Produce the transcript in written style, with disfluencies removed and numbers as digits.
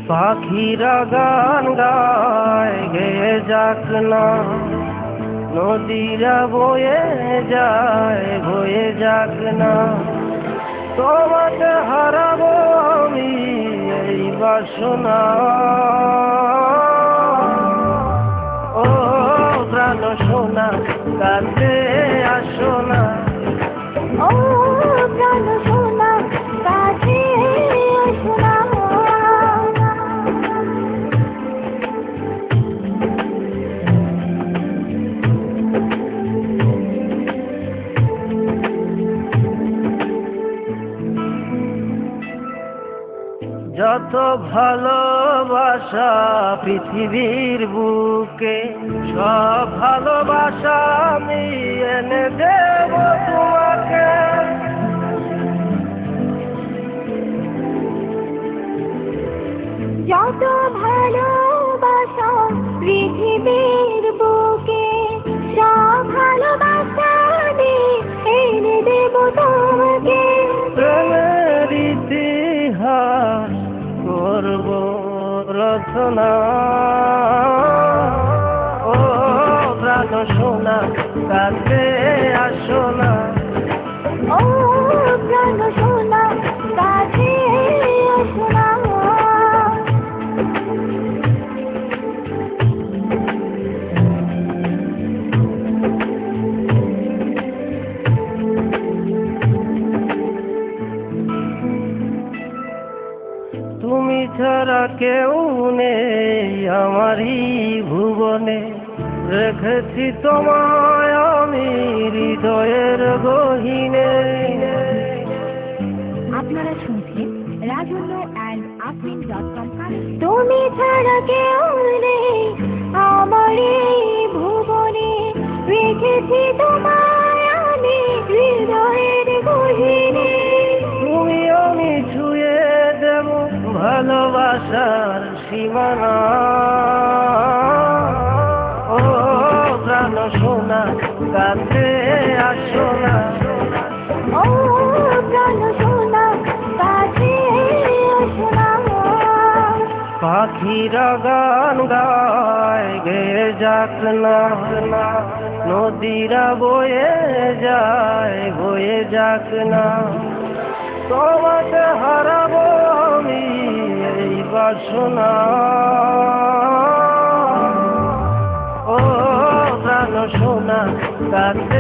পাখিরা গান গায় গেয়ে যাক না, নদীরা বয়ে যাক না, তোমাকে হারাবো আমি এই বাসনা। ও প্রাণ সোনা কাছে আসো না, ও প্রাণ সোনা কাছে আসো না। যত ভালোবাসা পৃথিবীর বুকে, সব ভালোবাসা আমি এনে দেব তোমাকে। যত ভালোবাসা পৃথিবীর বুকে, সব ভালোবাসা আমি এনে দেব তোমাকে। প্রেমের ইতিহাস করব রচনা। ও প্রাণ সোনা কাছে আসো না, ও প্রাণ সোনা কাছে আসো না। তুমি ছাড়া কেউ নেই আমারই ভুবনে, রেখেছি তোমায় আমি হৃদয়ের গহীনে। আপনারা শুনছেন rajonno&afrin.com। তুমি ছাড়া কেউ নেই আমার এই ভুবনে, রেখেছি তোমায় আমি হৃদয়ের গহীনে। তুমি আমি ছুঁয়ে দেব ভালোবাসার সীমানা। ও প্রাণ সোনা কাছে আসো না, ও প্রাণ সোনা কাছে আসো না। পাখিরা গান গায় গেয়ে যাক না, নদীরা বয়ে যাক না, তোমাকে হারাবো আমি এই বাসনা। ও প্রাণ সোনা কাছে